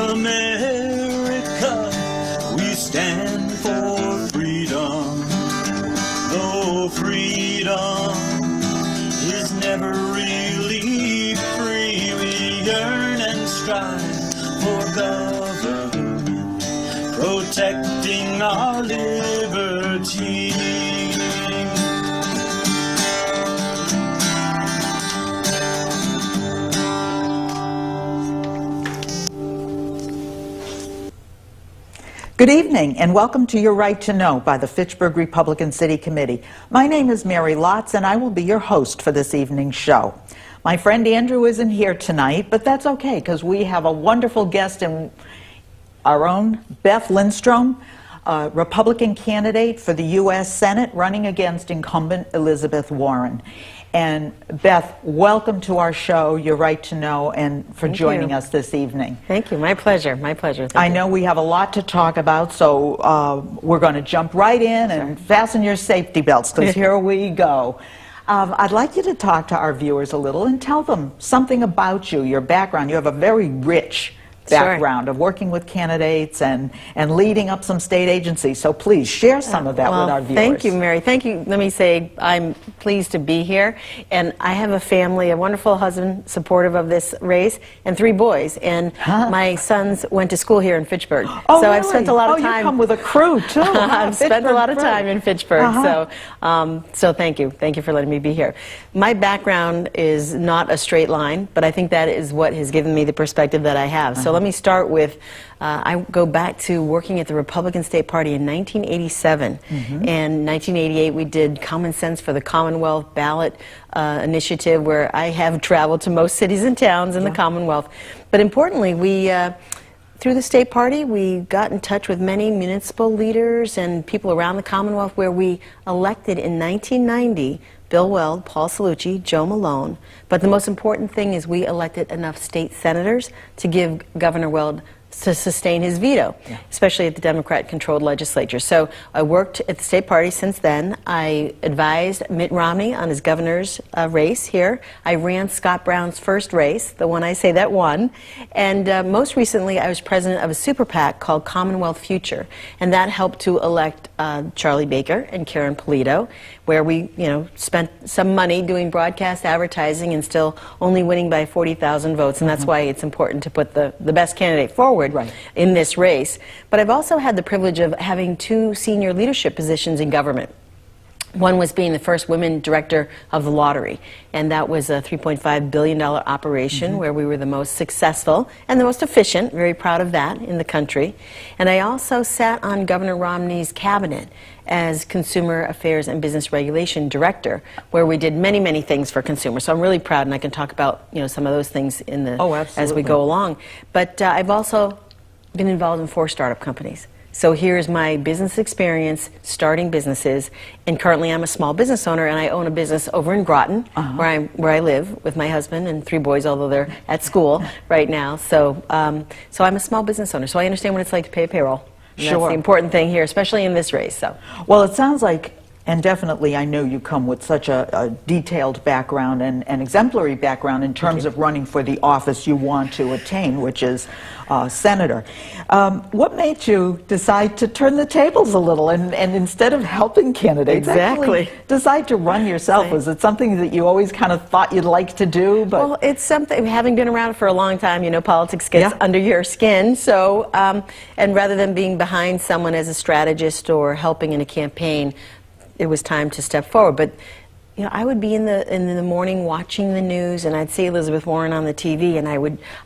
America, we stand for freedom. Though freedom is never really free, we yearn and strive for government, protecting our liberty. Good evening and welcome to Your Right to Know by the Fitchburg Republican City Committee. My name is Mary Lotze and I will be your host for this evening's show. My friend Andrew isn't here tonight, but that's okay because we have a wonderful guest in our own Beth Lindstrom, a Republican candidate for the U.S. Senate running against incumbent Elizabeth Warren. And Beth, welcome to our show, Your Right to Know, and for joining us this evening. Thank you. My pleasure. My pleasure. I know we have a lot to talk about, so we're going to jump right in and fasten your safety belts, because here we go. I'd like you to talk to our viewers a little and tell them something about you, your background. You have a very rich background of working with candidates and leading up some state agencies. So please share some of that with our viewers. Thank you, Mary. Thank you. Let me say I'm pleased to be here. And I have a family, a wonderful husband, supportive of this race, and 3 boys. And my sons went to school here in Fitchburg. Oh, so really? I've spent a lot of time. You come with a crew, too. I've spent a lot of time in Fitchburg. So thank you. Thank you for letting me be here. My background is not a straight line, but I think that is what has given me the perspective that I have. So let me start with, I go back to working at the Republican State Party in 1987. And 1988 we did Common Sense for the Commonwealth ballot initiative, where I have traveled to most cities and towns in the Commonwealth. But importantly, we through the state party, we got in touch with many municipal leaders and people around the Commonwealth, where we elected in 1990 Bill Weld, Paul Cellucci, Joe Malone. But the most important thing is we elected enough state senators to give Governor Weld to sustain his veto, especially at the Democrat-controlled legislature. So I worked at the state party since then. I advised Mitt Romney on his governor's race here. I ran Scott Brown's first race, the one I say that won. And most recently, I was president of a super PAC called Commonwealth Future, and that helped to elect Charlie Baker and Karen Polito, where we, spent some money doing broadcast advertising and still only winning by 40,000 votes. And that's why it's important to put the best candidate forward in this race. But I've also had the privilege of having 2 senior leadership positions in government. One was being the first women director of the lottery, and that was a $3.5 billion operation where we were the most successful and the most efficient, very proud of that, in the country. And I also sat on Governor Romney's cabinet as Consumer Affairs and Business Regulation Director, where we did many, many things for consumers. So I'm really proud, and I can talk about some of those things in the as we go along. But I've also been involved in 4 startup companies. So here's my business experience starting businesses, and currently I'm a small business owner, and I own a business over in Groton, where I live with my husband and 3 boys, although they're at school right now. So so I'm a small business owner, so I understand what it's like to pay a payroll. And that's the important thing here, especially in this race. So, well, it sounds like, and definitely I know you come with such a detailed background and exemplary background in terms of running for the office you want to attain, which is senator. What made you decide to turn the tables a little and instead of helping candidates, actually decide to run yourself? Was it something that you always kind of thought you'd like to do? But well, it's something, having been around for a long time, politics gets under your skin. So, and rather than being behind someone as a strategist or helping in a campaign, it was time to step forward. But I would be in the morning watching the news, and I'd see Elizabeth Warren on the TV, and I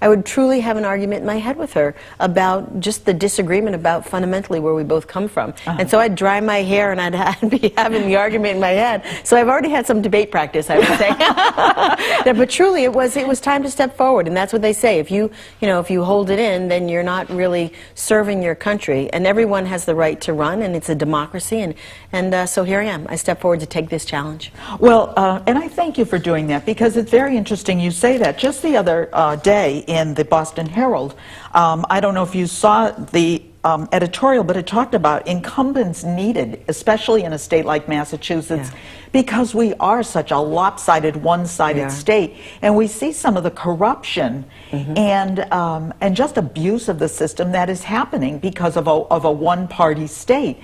would truly have an argument in my head with her about just the disagreement about fundamentally where we both come from. And so I'd dry my hair, and I'd be having the argument in my head. So I've already had some debate practice, I would say. But truly, it was time to step forward, and that's what they say. If you hold it in, then you're not really serving your country. And everyone has the right to run, and it's a democracy. And so here I am. I step forward to take this challenge. Well, and I thank you for doing that, because it's very interesting you say that. Just the other day in the Boston Herald, I don't know if you saw the editorial, but it talked about incumbents needed, especially in a state like Massachusetts, because we are such a lopsided, one-sided state, and we see some of the corruption and just abuse of the system that is happening because of a one-party state.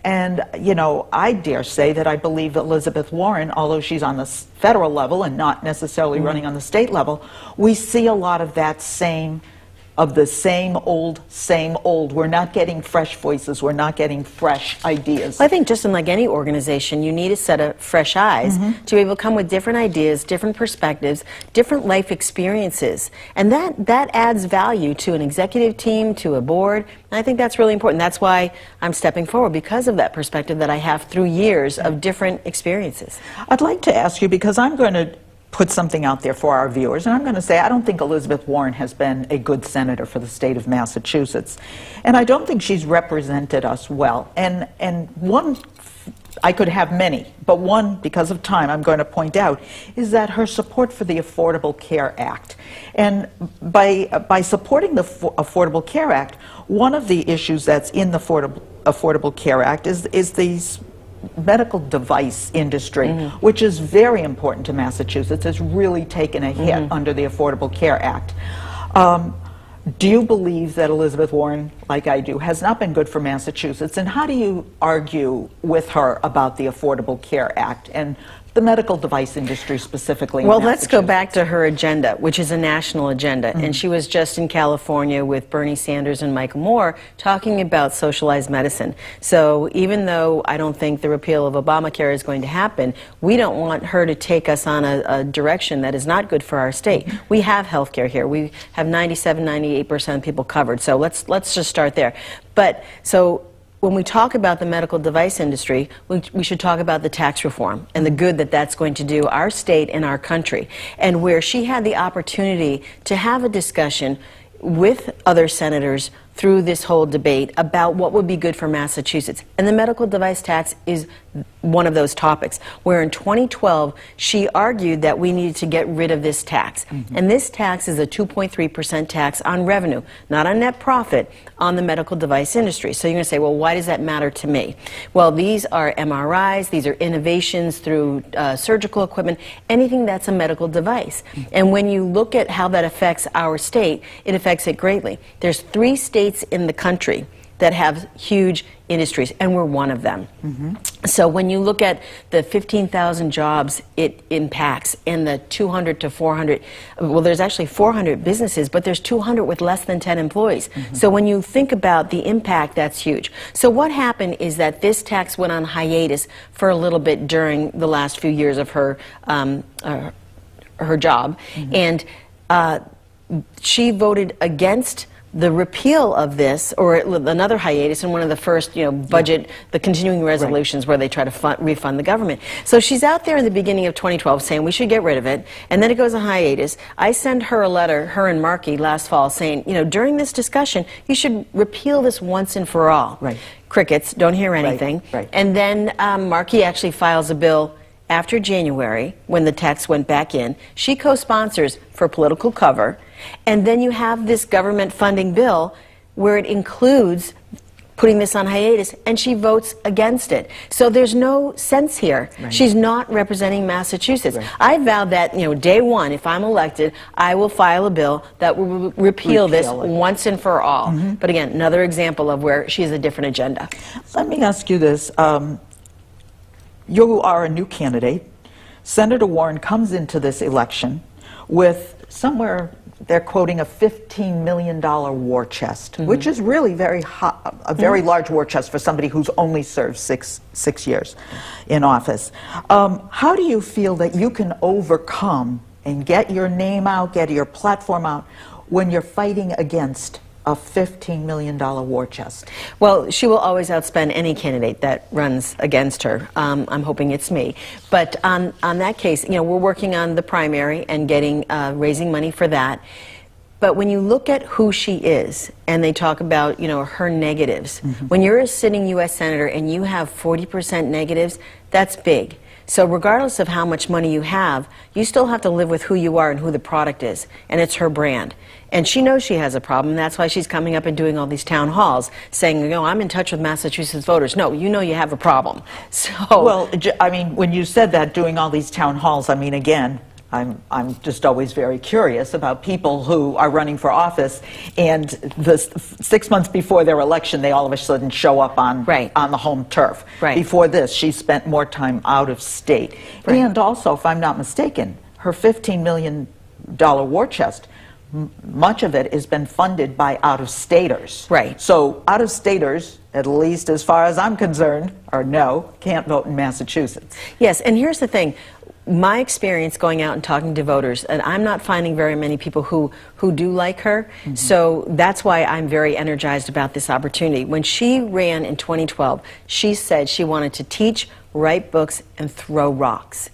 And, you know, I dare say that I believe Elizabeth Warren, although she's on the federal level and not necessarily running on the state level, we see a lot of that same old, same old. We're not getting fresh voices. We're not getting fresh ideas. Well, I think just in like any organization, you need a set of fresh eyes to be able to come with different ideas, different perspectives, different life experiences. And that adds value to an executive team, to a board. And I think that's really important. That's why I'm stepping forward, because of that perspective that I have through years of different experiences. I'd like to ask you, because I'm going to put something out there for our viewers, and I'm going to say I don't think Elizabeth Warren has been a good senator for the state of Massachusetts, and I don't think she's represented us well. And one, I could have many, but one, because of time, I'm going to point out, is that her support for the Affordable Care Act. And by supporting the Affordable Care Act, one of the issues that's in the Affordable Care Act is these medical device industry, which is very important to Massachusetts, has really taken a hit under the Affordable Care Act. Do you believe that Elizabeth Warren, like I do, has not been good for Massachusetts? And how do you argue with her about the Affordable Care Act and the medical device industry specifically? Well, let's go back to her agenda, which is a national agenda. And she was just in California with Bernie Sanders and Michael Moore talking about socialized medicine. So even though I don't think the repeal of Obamacare is going to happen, we don't want her to take us on a direction that is not good for our state. We have health care here. We have 97, 98% of people covered. So let's just start there. But so when we talk about the medical device industry, we should talk about the tax reform and the good that that's going to do our state and our country. And where she had the opportunity to have a discussion with other senators through this whole debate about what would be good for Massachusetts. And the medical device tax is one of those topics, where in 2012, she argued that we needed to get rid of this tax. And this tax is a 2.3% tax on revenue, not on net profit, on the medical device industry. So you're going to say, well, why does that matter to me? Well, these are MRIs, these are innovations through surgical equipment, anything that's a medical device. And when you look at how that affects our state, it affects it greatly. There's 3 states in the country that have huge industries, and we're one of them. So when you look at the 15,000 jobs it impacts and the 200 to 400, well, there's actually 400 businesses, but there's 200 with less than 10 employees. So when you think about the impact, that's huge. So what happened is that this tax went on hiatus for a little bit during the last few years of her job, and she voted against the repeal of this, or another hiatus in one of the first, budget, the continuing resolutions where they try to refund the government. So she's out there in the beginning of 2012 saying we should get rid of it, and then it goes on hiatus. I send her a letter, her and Markey, last fall saying, during this discussion, you should repeal this once and for all. Crickets, don't hear anything. And then Markey actually files a bill after January, when the tax went back in. She co-sponsors for political cover, and then you have this government funding bill where it includes putting this on hiatus, and she votes against it. So there's no sense here. She's not representing Massachusetts. I vowed that, day one, if I'm elected, I will file a bill that will repeal this once and for all. But again, another example of where she has a different agenda. Let me ask you this. You are a new candidate. Senator Warren comes into this election with somewhere, they're quoting a $15 million war chest, which is really a very large war chest for somebody who's only served six years in office. How do you feel that you can overcome and get your name out, get your platform out, when you're fighting against a $15 million war chest? Well, she will always outspend any candidate that runs against her. I'm hoping it's me. But on that case, we're working on the primary and getting raising money for that. But when you look at who she is, and they talk about, her negatives, when you're a sitting U.S. Senator and you have 40% negatives, that's big. So regardless of how much money you have, you still have to live with who you are and who the product is, and it's her brand. And she knows she has a problem. That's why she's coming up and doing all these town halls, saying, you know, I'm in touch with Massachusetts voters. No, you know you have a problem. So, well, I mean, when you said that, doing all these town halls, I mean, again, I'm just always very curious about people who are running for office, and 6 months before their election, they all of a sudden show up on the home turf. Right. Before this, she spent more time out of state. Right. And also, if I'm not mistaken, her $15 million war chest, much of it has been funded by out-of-staters. Right. So out-of-staters, at least as far as I'm concerned, or no, can't vote in Massachusetts. Yes, and here's the thing. My experience going out and talking to voters, and I'm not finding very many people who do like her, so that's why I'm very energized about this opportunity. When she ran in 2012, she said she wanted to teach, write books, and throw rocks.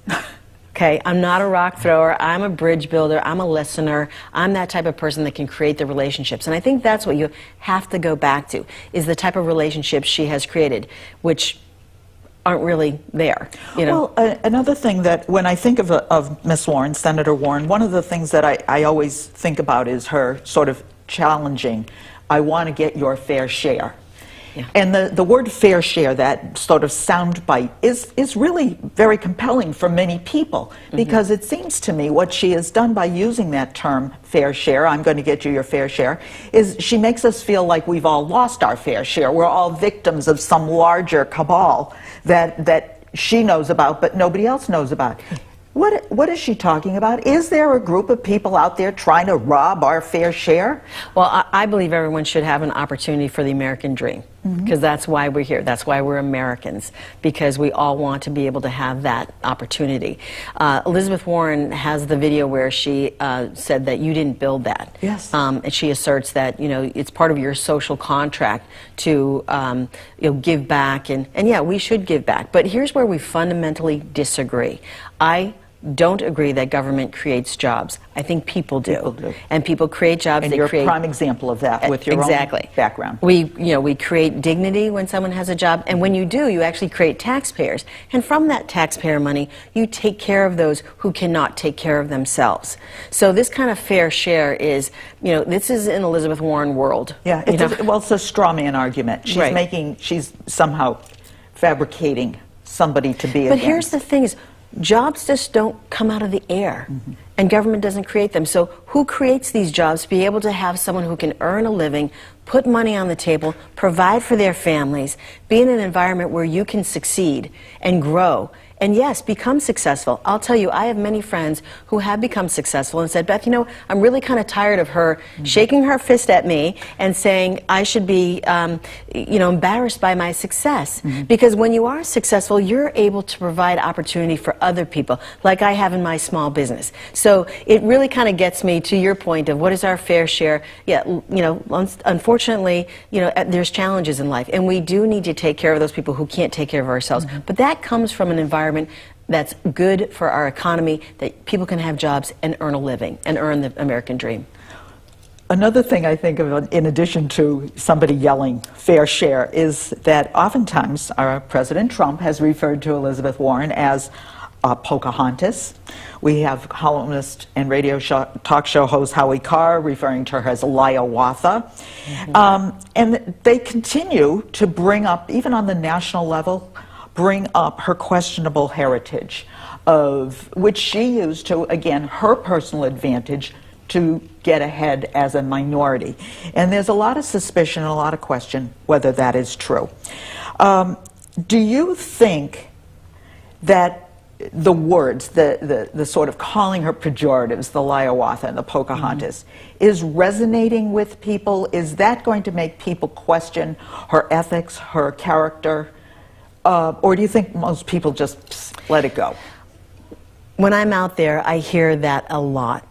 Okay, I'm not a rock thrower, I'm a bridge builder, I'm a listener, I'm that type of person that can create the relationships. And I think that's what you have to go back to, is the type of relationships she has created, which aren't really there, you know. Well, another thing that when I think of Miss Warren, Senator Warren, one of the things that I always think about is her sort of challenging, I want to get your fair share. Yeah. And the word fair share, that sort of soundbite, is really very compelling for many people, because it seems to me what she has done by using that term, fair share, I'm going to get you your fair share, is she makes us feel like we've all lost our fair share. We're all victims of some larger cabal that she knows about but nobody else knows about. What is she talking about? Is there a group of people out there trying to rob our fair share? Well, I believe everyone should have an opportunity for the American dream, because that's why we're here. That's why we're Americans, because we all want to be able to have that opportunity. Elizabeth Warren has the video where she said that you didn't build that. Yes. And she asserts that, you know, it's part of your social contract to you know, give back, and yeah, we should give back. But here's where we fundamentally disagree. I don't agree that government creates jobs. I think people do. People do. And people create jobs. And they you're create a prime example of that with your own background. We create dignity when someone has a job, and when you do, you actually create taxpayers. And from that taxpayer money, you take care of those who cannot take care of themselves. So this kind of fair share is, you know, this is an Elizabeth Warren world. Yeah, well, it's a straw man argument. She's somehow fabricating somebody to be But against. here's the thing is, jobs just don't come out of the air, and government doesn't create them. So who creates these jobs to be able to have someone who can earn a living, put money on the table, provide for their families, be in an environment where you can succeed and grow, and yes, become successful. I'll tell you, I have many friends who have become successful and said, Beth, you know, I'm really kind of tired of her shaking her fist at me and saying I should be, you know, embarrassed by my success. Because when you are successful, you're able to provide opportunity for other people, like I have in my small business. So it really kind of gets me to your point of what is our fair share. Yeah, you know, unfortunately, you know, there's challenges in life, and we do need to take care of those people who can't take care of ourselves. But that comes from an environment that's good for our economy, that people can have jobs and earn a living and earn the American dream. Another thing I think of, in addition to somebody yelling fair share, is that oftentimes our President Trump has referred to Elizabeth Warren as Pocahontas. We have columnist and radio talk show host Howie Carr referring to her as Hiawatha. And they continue to bring up, even on the national level, bring up her questionable heritage, of which she used to, again, her personal advantage to get ahead as a minority. And there's a lot of suspicion and a lot of question whether that is true. Do you think that the words, the sort of calling her pejoratives, the Hiawatha and the Pocahontas, is resonating with people? Is that going to make people question her ethics, her character? Or do you think most people just let it go? When I'm out there, I hear that a lot.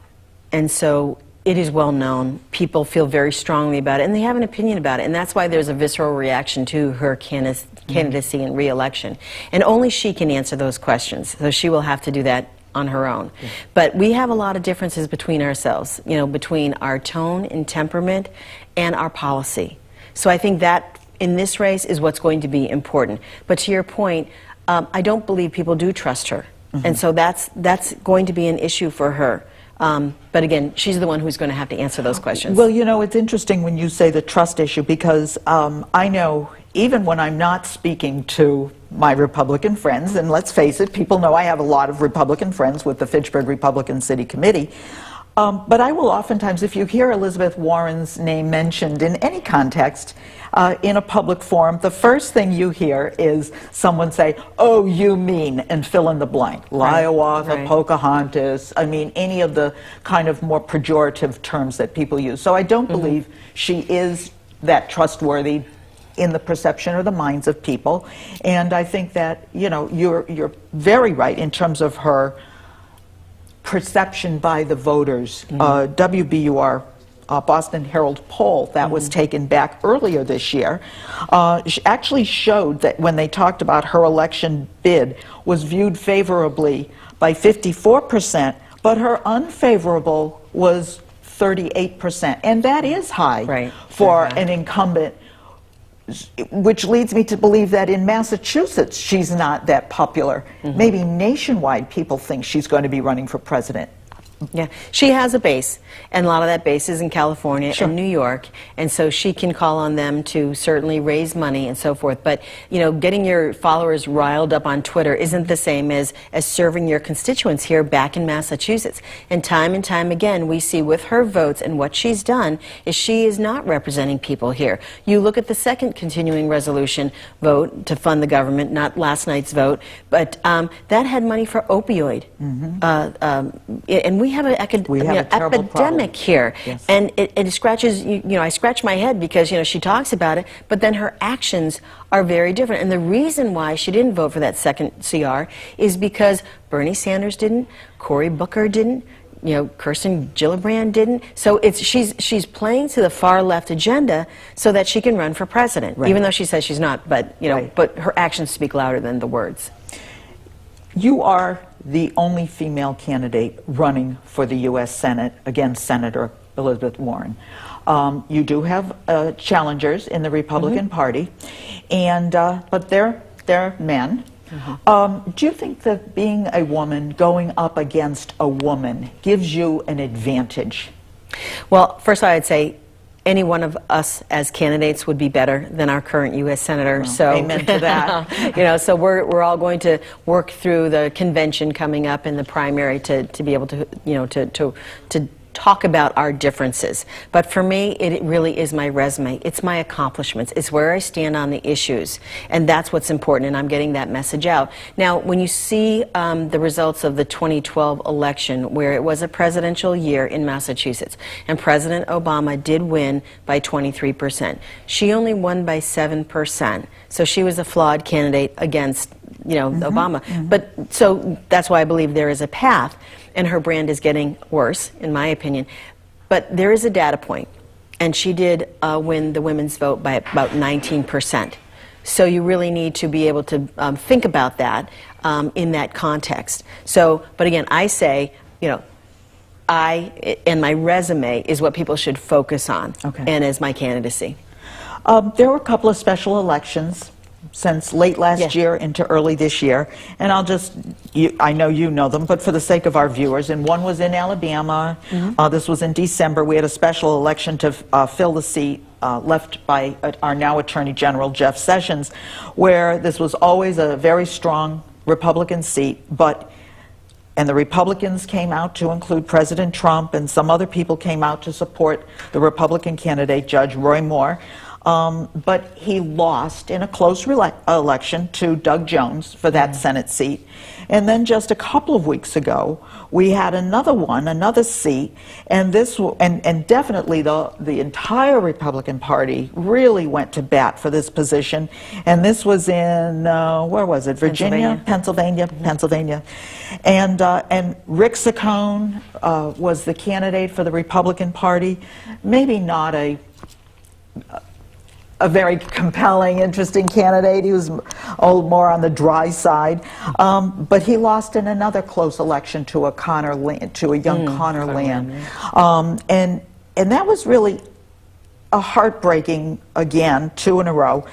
And so it is well known. People feel very strongly about it, and they have an opinion about it. And that's why there's a visceral reaction to her candidacy and re-election. And only she can answer those questions. So she will have to do that on her own. But we have a lot of differences between ourselves, you know, between our tone and temperament and our policy. So I think that in this race is what's going to be important. But to your point, I don't believe people do trust her. And so that's going to be an issue for her. But again, she's the one who's going to have to answer those questions. Well, you know, it's interesting when you say the trust issue, because I know even when I'm not speaking to my Republican friends, and let's face it, people know I have a lot of Republican friends with the Fitchburg Republican City Committee, but I will oftentimes, if you hear Elizabeth Warren's name mentioned in any context, in a public forum, the first thing you hear is someone say, "Oh, you mean," and fill in the blank. Liawatha, Pocahontas, I mean, any of the kind of more pejorative terms that people use. So I don't believe she is that trustworthy in the perception or the minds of people. And I think that, you know, you're very right in terms of her perception by the voters. WBUR Boston Herald poll that was taken back earlier this year actually showed that when they talked about her election bid was viewed favorably by 54%, but her unfavorable was 38%. And that is high for an incumbent, which leads me to believe that in Massachusetts she's not that popular. Maybe nationwide people think she's going to be running for president. Yeah, she has a base, and a lot of that base is in California and New York, and so she can call on them to certainly raise money and so forth. But, you know, getting your followers riled up on Twitter isn't the same as serving your constituents here back in Massachusetts. And time again, we see with her votes and what she's done is she is not representing people here. You look at the second continuing resolution vote to fund the government, not last night's vote, but that had money for opioid. And we have an epidemic here, and it scratches, you know, I scratch my head because, you know, she talks about it, but then her actions are very different. And the reason why she didn't vote for that second CR is because Bernie Sanders didn't, Cory Booker didn't, you know, Kirsten Gillibrand didn't. So she's playing to the far left agenda so that she can run for president, even though she says she's not. But, you know, but her actions speak louder than the words. You are the only female candidate running for the U.S. Senate against Senator Elizabeth Warren. You do have challengers in the Republican Party, and but they're men. Do you think that being a woman going up against a woman gives you an advantage? Well, first I'd say any one of us as candidates would be better than our current U.S. Senator. Well, so, amen to that. You know, so we're all going to work through the convention coming up in the primary to be able to, you know, to talk about our differences. But for me, it really is my resume. It's my accomplishments. It's where I stand on the issues. And that's what's important, and I'm getting that message out. Now, when you see the results of the 2012 election, where it was a presidential year in Massachusetts, and President Obama did win by 23%. She only won by 7%. So she was a flawed candidate against, you know, Obama. But so that's why I believe there is a path. And her brand is getting worse, in my opinion. But there is a data point, and she did win the women's vote by about 19%. So you really need to be able to think about that in that context. So, but again, I say, you know, and my resume is what people should focus on, and as my candidacy. There were a couple of special elections since late last year into early this year, and I'll just, I know you know them, but for the sake of our viewers, and one was in Alabama. This was in December. We had a special election to fill the seat left by our now Attorney General Jeff Sessions, where this was always a very strong Republican seat, and the Republicans came out to include President Trump, and some other people came out to support the Republican candidate, Judge Roy Moore. But he lost in a close election to Doug Jones for that Senate seat. And then just a couple of weeks ago, we had another seat, and definitely the entire Republican Party really went to bat for this position. And this was in where was it? Virginia, Pennsylvania. And Rick Saccone was the candidate for the Republican Party. Maybe not a very compelling, interesting candidate. He was more on the dry side, but he lost in another close election to a young Connor Lamb, and that was really a heartbreaking, again, 2 in a row.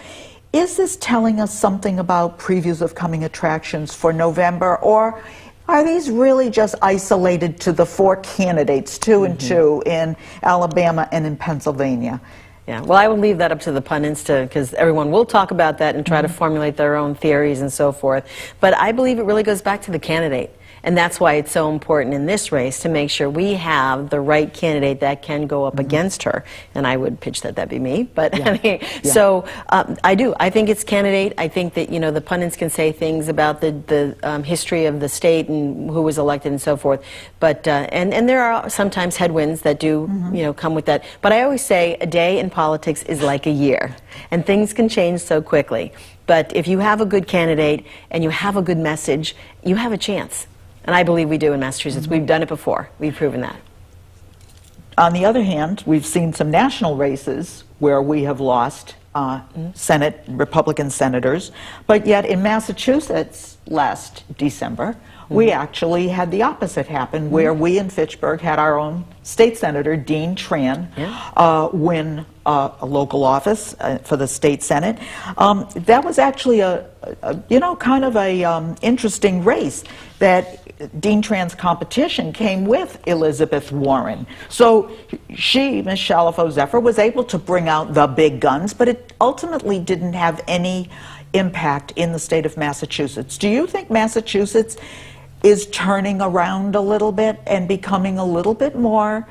is this telling us something about previews of coming attractions for November, or are these really just isolated to the 4 candidates, 2 and 2, in Alabama and in Pennsylvania? Yeah, well, I would leave that up to the pundits, because everyone will talk about that and try to formulate their own theories and so forth. But I believe it really goes back to the candidate. And that's why it's so important in this race to make sure we have the right candidate that can go up against her. And I would pitch that be me. But so I do. I think it's candidate. I think that, you know, the pundits can say things about the history of the state and who was elected and so forth. But and there are sometimes headwinds that do you know, come with that. But I always say a day in politics is like a year, and things can change so quickly. But if you have a good candidate and you have a good message, you have a chance. And I believe we do in Massachusetts. We've done it before. We've proven that. On the other hand, we've seen some national races where we have lost Senate Republican senators, but yet in Massachusetts last December, we actually had the opposite happen, where we in Fitchburg had our own state senator, Dean Tran, win a local office for the state senate. That was actually a you know, kind of a interesting race, that Dean Tran's competition came with Elizabeth Warren. So she, Ms. Shalafo-Zephyr, was able to bring out the big guns, but it ultimately didn't have any impact in the state of Massachusetts. Do you think Massachusetts is turning around a little bit and becoming a little bit more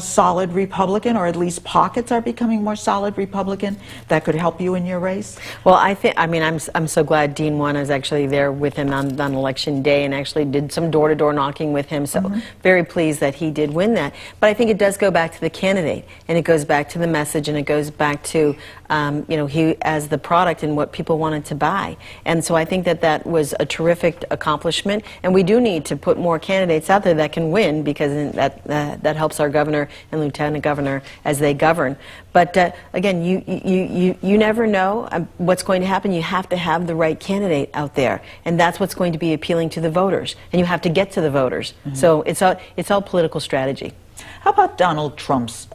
solid Republican, or at least pockets are becoming more solid Republican, that could help you in your race? Well, I mean, I'm so glad Dean won. I was actually there with him on election day and actually did some door-to-door knocking with him, so very pleased that he did win that. But I think it does go back to the candidate, and it goes back to the message, and it goes back to you know, he as the product and what people wanted to buy. And so I think that that was a terrific accomplishment, and we do need to put more candidates out there that can win, because that helps our governor and lieutenant governor as they govern. But again, you never know what's going to happen. You have to have the right candidate out there, and that's what's going to be appealing to the voters. And you have to get to the voters. So it's all political strategy. How about Donald Trump's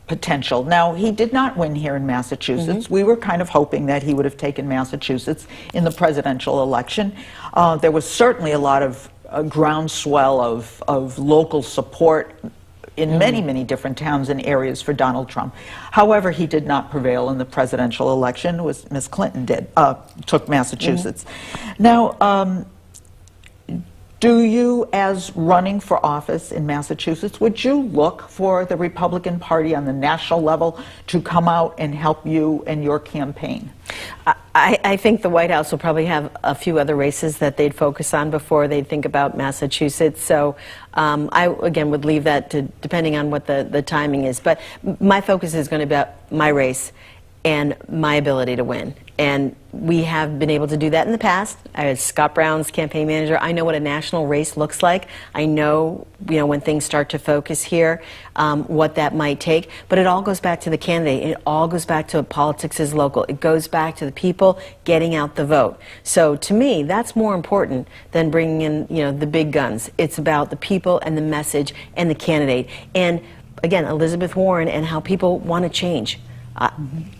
potential? Now, he did not win here in Massachusetts. We were kind of hoping that he would have taken Massachusetts in the presidential election. There was certainly a lot of groundswell of local support in many, many different towns and areas for Donald Trump. However, he did not prevail in the presidential election. It was Ms. Clinton took Massachusetts. Now, do you, as running for office in Massachusetts, would you look for the Republican Party on the national level to come out and help you in your campaign? I think the White House will probably have a few other races that they'd focus on before they'd think about Massachusetts. So I, again, would leave that to depending on what the timing is. But my focus is going to be about my race and my ability to win. And we have been able to do that in the past. I was Scott Brown's campaign manager. I know what a national race looks like. I know, you know, when things start to focus here, what that might take. But it all goes back to the candidate. It all goes back to politics is local. It goes back to the people getting out the vote. So to me, that's more important than bringing in, you know, the big guns. It's about the people and the message and the candidate. And again, Elizabeth Warren and how people want to change.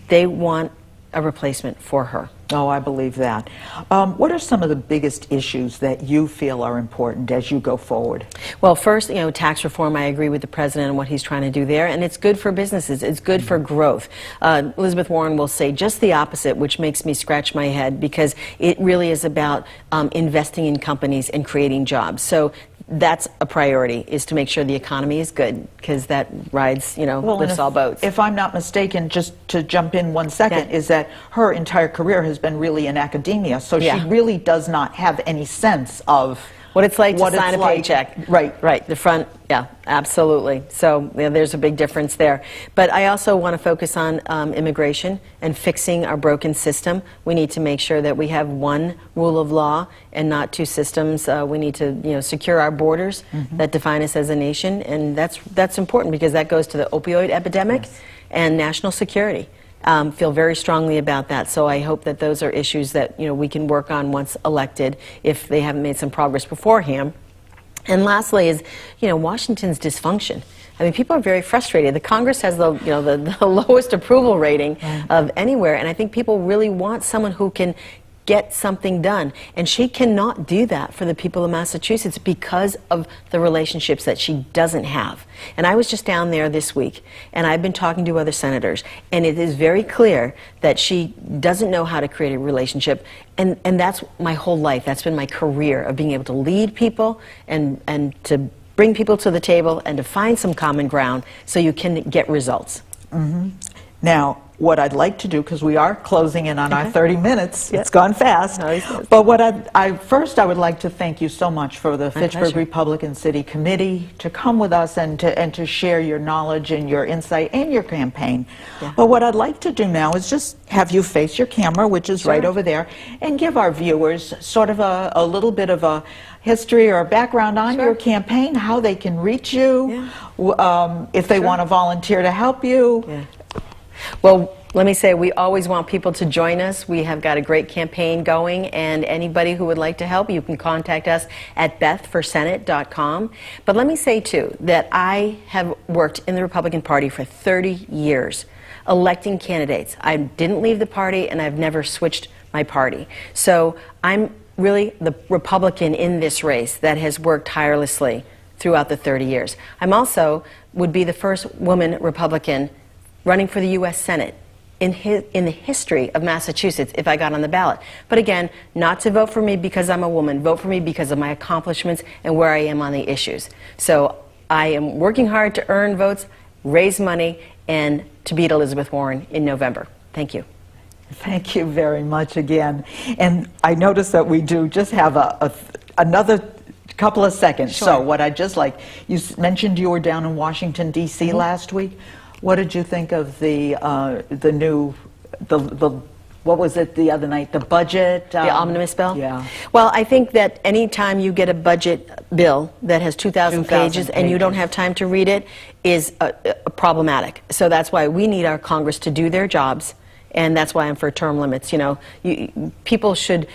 They want a replacement for her. Oh, I believe that. What are some of the biggest issues that you feel are important as you go forward? Well, first, you know, tax reform, I agree with the president and what he's trying to do there, and it's good for businesses. It's good for growth. Elizabeth Warren will say just the opposite, which makes me scratch my head, because it really is about investing in companies and creating jobs. So that's a priority, is to make sure the economy is good, because that rides, you know, lifts all boats. If I'm not mistaken, just to jump in 1 second, is that her entire career has been really in academia, so she really does not have any sense of what it's like to sign a paycheck. Right, the front, yeah, absolutely. So you know, there's a big difference there. But I also want to focus on immigration and fixing our broken system. We need to make sure that we have one rule of law and not two systems. We need to, you know, secure our borders that define us as a nation, and that's important, because that goes to the opioid epidemic and national security. Feel very strongly about that. So I hope that those are issues that, you know, we can work on once elected, if they haven't made some progress beforehand. And lastly is, you know, Washington's dysfunction. I mean, people are very frustrated. The Congress has the, you know, the lowest approval rating of anywhere, and I think people really want someone who can get something done. And she cannot do that for the people of Massachusetts because of the relationships that she doesn't have. And I was just down there this week, and I've been talking to other senators, and it is very clear that she doesn't know how to create a relationship. And that's my whole life. That's been my career, of being able to lead people and to bring people to the table and to find some common ground so you can get results. Now, what I'd like to do, because we are closing in on our 30 minutes, Yep. it's gone fast, No, but what first I would like to thank you so much for the Fitchburg pleasure. Republican City Committee to come with us and to share your knowledge and your insight and your campaign. Yeah. But what I'd like to do now is just have you face your camera, which is right Sure. over there, and give our viewers sort of a little bit of a history or a background on Sure. your campaign, how they can reach you, if they Sure. want to volunteer to help you. Yeah. Well, let me say, we always want people to join us. We have got a great campaign going, and anybody who would like to help, you can contact us at bethforsenate.com. But let me say, too, that I have worked in the Republican Party for 30 years, electing candidates. I didn't leave the party, and I've never switched my party. So I'm really the Republican in this race that has worked tirelessly throughout the 30 years. I'm also would be the first woman Republican running for the U.S. Senate in the history of Massachusetts if I got on the ballot. But again, not to vote for me because I'm a woman, vote for me because of my accomplishments and where I am on the issues. So I am working hard to earn votes, raise money, and to beat Elizabeth Warren in November. Thank you. Thank you very much again. And I noticed that we do just have another couple of seconds. Sure. So what I'd just like, you mentioned you were down in Washington, D.C. last week. What did you think of the new, what was it the other night, the budget? The omnibus bill? Yeah. Well, I think that any time you get a budget bill that has 2,000 pages and you don't have time to read it is problematic. So that's why we need our Congress to do their jobs. And that's why I'm for term limits. You know, people should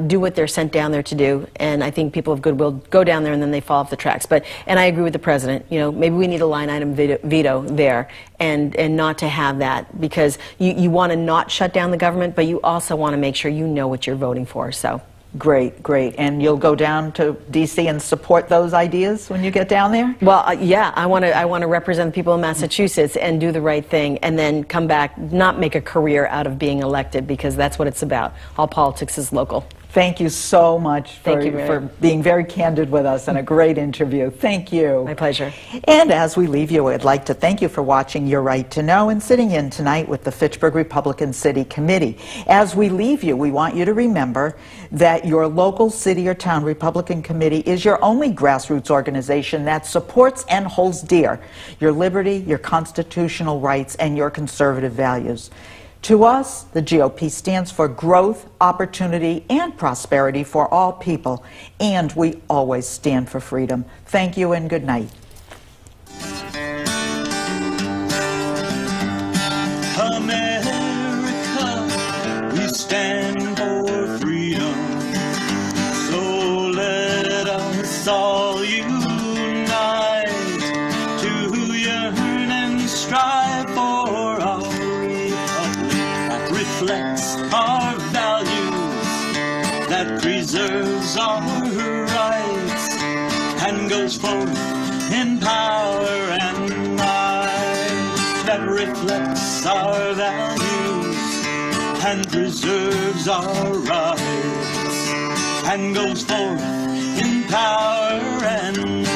do what they're sent down there to do, and I think people of goodwill go down there and then they fall off the tracks. And I agree with the president. You know, maybe we need a line item veto there, and not to have that, because you want to not shut down the government, but you also want to make sure you know what you're voting for. So. Great, great. And you'll go down to D.C. and support those ideas when you get down there? Well, yeah, I want to represent the people of Massachusetts and do the right thing, and then come back, not make a career out of being elected, because that's what it's about. All politics is local. Thank you so much for being very candid with us, and a great interview. Thank you. My pleasure. And as we leave you, I'd like to thank you for watching Your Right to Know and sitting in tonight with the Fitchburg Republican City Committee. As we leave you, we want you to remember that your local city or town Republican Committee is your only grassroots organization that supports and holds dear your liberty, your constitutional rights, and your conservative values. To us, the GOP stands for growth, opportunity, and prosperity for all people, and we always stand for freedom. Thank you and good night. America, we stand for freedom. So let us all unite to yearn and strive for our reflects our values, that preserves our rights, and goes forth in power and might, that reflects our values and preserves our rights, and goes forth in power and might.